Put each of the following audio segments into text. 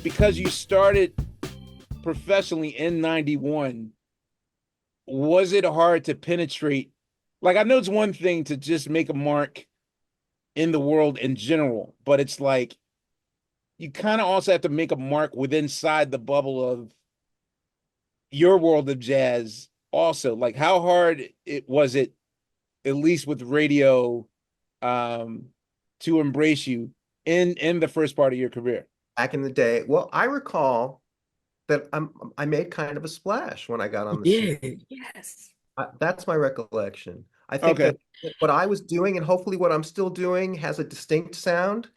because you started professionally in 91, was it hard to penetrate? Like, I know it's one thing to just make a mark in the world in general, but it's like you kind of also have to make a mark within inside the bubble of your world of jazz also. Like, how hard it was it, at least with radio, um, to embrace you in the first part of your career? Back in the day, well, I recall that I made kind of a splash when I got on the scene. Yeah, yes. That's my recollection. I think Okay. that what I was doing and hopefully what I'm still doing has a distinct sound,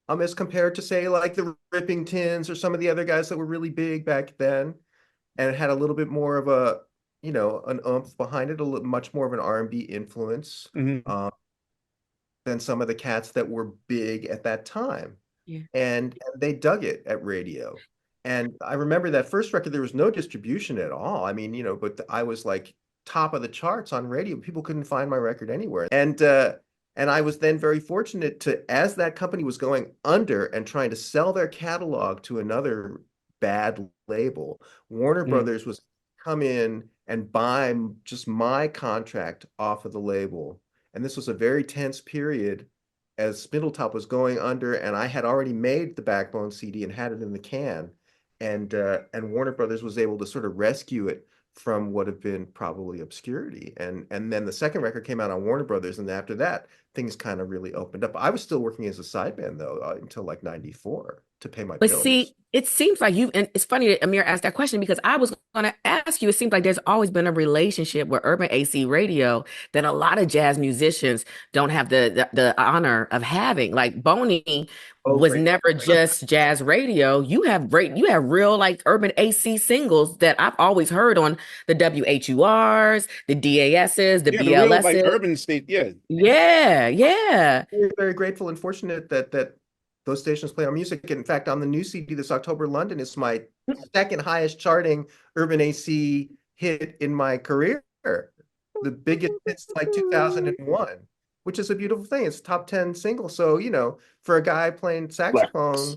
as compared to say like the Ripping Tins or some of the other guys that were really big back then, and it had a little bit more of a, an oomph behind it, much more of an R&B influence, Hmm. um, than some of the cats that were big at that time. Yeah. And they dug it at radio. And I remember that first record, there was no distribution at all. I mean, but I was like top of the charts on radio. People couldn't find my record anywhere. And I was then very fortunate to, as that company was going under and trying to sell their catalog to another bad label, Warner Hmm. Brothers was come in and buy just my contract off of the label. And this was a very tense period as Spindletop was going under, and I had already made the Backbone CD and had it in the can, and Warner Brothers was able to sort of rescue it from what had been probably obscurity, and then the second record came out on Warner Brothers, and after that things kind of really opened up. I was still working as a sideband though, until like '94 to pay my But bills. see, it seems like and it's funny that Amir asked that question because I was going to ask you. It seems like there's always been a relationship with urban AC radio that a lot of jazz musicians don't have the honor of having. Like Boney Oh, was great. never just jazz radio. You have real like urban AC singles that I've always heard on the WHURs, the DASs, the Yeah, the real like BLSs. urban state. Yeah. Yeah, yeah. Very, very grateful and fortunate that those stations play our music. In fact, on the new CD this October, London is my second highest charting urban AC hit in my career. The biggest hits like 2001, which is a beautiful thing. It's top 10 single. So, for a guy playing saxophone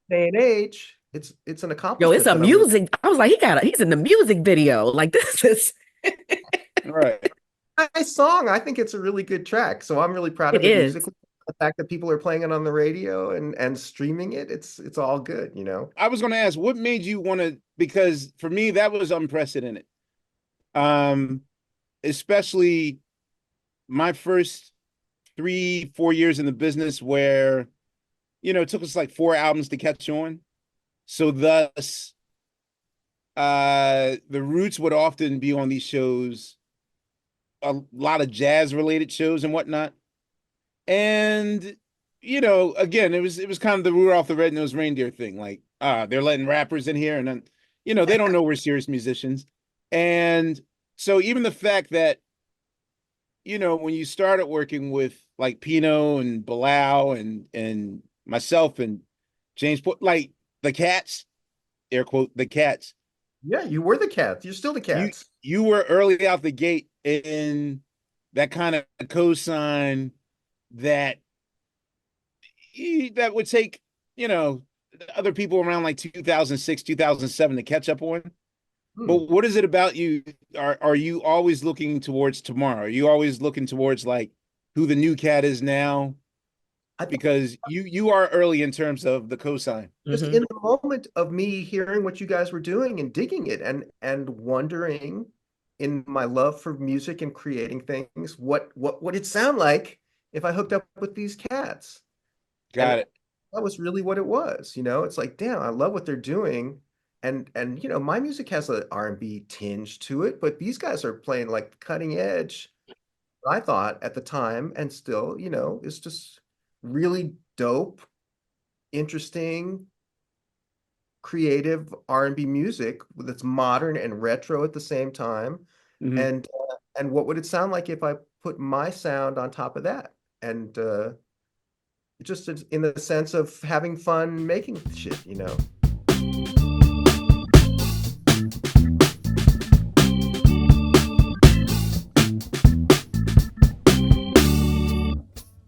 day and age, it's an Yo, it's accomplishment a that I'm really. music. I was like, he's in the music video. Like this is Right. Nice song. I think it's a really good track. So I'm really proud it of it is. musically. The fact that people are playing it on the radio and streaming it, it's all good. I was going to ask, what made you want to? Because for me, that was unprecedented. Um, Especially my first 3, 4 years in the business, where it took us like 4 albums to catch on. So thus, the roots would often be on these shows, a lot of jazz related shows and whatnot. And again, it was kind of the Rudolph the Red-Nosed Reindeer thing. Like, they're letting rappers in here, and then, they don't know we're serious musicians. And so even the fact that, when you started working with like Pino and Bilal and myself and James, like the Cats, air quote, the Cats, Yeah, you were the cats. You're still the you cats. you were early out the gate in that kind of cosign that that would take, you know, other people around like 2006, 2007 to catch up on. Hmm. But what is it about you? Are you always looking towards tomorrow? Are you always looking towards like who the new cat is now? I think Because you are early in terms of the cosign. just Hmm. in the moment of me hearing what you guys were doing and digging it and wondering in my love for music and creating things, what would it sound like if I hooked up with these cats? And Got it. that was really what it was. It's like, damn, I love what they're doing. And my music has an R&B tinge to it, but these guys are playing like cutting edge, I thought at the time, and still, it's just really dope, interesting, creative R&B music that's modern and retro at the same time. Mhm. And what would it sound like if I put my sound on top of that? And just in the sense of having fun making shit.